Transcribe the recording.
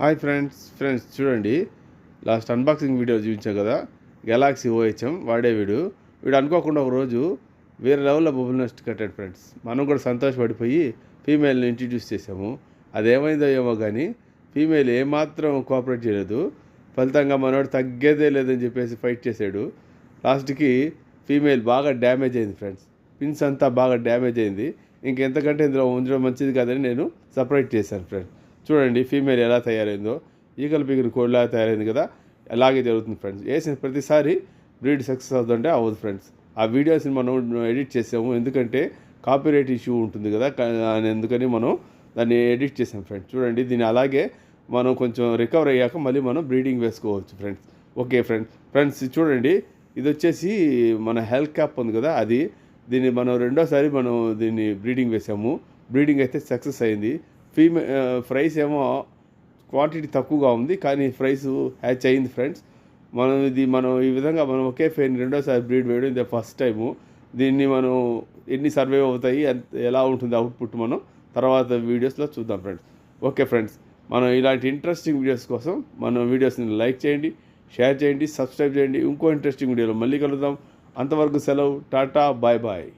Hi friends చూడండి, last unboxing video చూపించాం కదా, గెలాక్సీ ఓహెచ్ఎం వాడే వీడు అనుకోకుండా ఒకరోజు వేరే లెవెల్లో బబుల్ నెస్ట్ కట్టాడు ఫ్రెండ్స్. మనం కూడా సంతోషపడిపోయి ఫీమేల్ని ఇంట్రడ్యూస్ చేసాము. అదేమైందో ఏమో కానీ ఫీమేల్ ఏమాత్రం కోఆపరేట్ చేయలేదు. ఫలితంగా మనోడు తగ్గేదే లేదని చెప్పేసి ఫైట్ చేశాడు. లాస్ట్కి ఫీమేల్ బాగా డ్యామేజ్ అయింది ఫ్రెండ్స్. పిన్స్ అంతా బాగా డ్యామేజ్ అయింది. ఇంకెంతకంటే ఇందులో ఉంచడం మంచిది కాదని నేను సపరేట్ చేశాను ఫ్రెండ్స్. చూడండి ఫీమేల్ ఎలా తయారైందో, ఈగలు పీగిన కోడిలా తయారైంది కదా. అలాగే జరుగుతుంది ఫ్రెండ్స్. వేసిన ప్రతిసారి బ్రీడ్ సక్సెస్ అవుతుంటే అవ్వదు ఫ్రెండ్స్. ఆ వీడియోస్ని మనం ఎడిట్ చేసాము, ఎందుకంటే కాపీరైట్ ఇష్యూ ఉంటుంది కదా అని, ఎందుకని మనం దాన్ని ఎడిట్ చేసాం ఫ్రెండ్స్. చూడండి, దీన్ని అలాగే మనం కొంచెం రికవర్ అయ్యాక మళ్ళీ మనం బ్రీడింగ్ వేసుకోవచ్చు ఫ్రెండ్స్. ఓకే ఫ్రెండ్స్ చూడండి, ఇది వచ్చేసి మన హెల్త్ క్యాప్ ఉంది కదా, అది దీన్ని మనం రెండోసారి మనం దీన్ని బ్రీడింగ్ వేసాము. బ్రీడింగ్ అయితే సక్సెస్ అయింది. ప్రైస్ ఏమో క్వాంటిటీ తక్కువగా ఉంది, కానీ ప్రైస్ హ్యాచ్ అయింది ఫ్రెండ్స్. మనం ఈ విధంగా మనం ఒకే ఫెయిన్ రెండోసారి బ్రీడ్ వేయడం ఇది ఫస్ట్ టైము. దీన్ని మనం ఎన్ని సర్వైవ్ అవుతాయి, ఎలా ఉంటుంది అవుట్పుట్ మనం తర్వాత వీడియోస్లో చూద్దాం ఫ్రెండ్స్. ఓకే ఫ్రెండ్స్, మనం ఇలాంటి ఇంట్రెస్టింగ్ వీడియోస్ కోసం మన వీడియోస్ని లైక్ చేయండి, షేర్ చేయండి, సబ్స్క్రైబ్ చేయండి. ఇంకో ఇంట్రెస్టింగ్ వీడియోలో మళ్ళీ కలుద్దాం. అంతవరకు సెలవు, టాటా, బాయ్ బాయ్.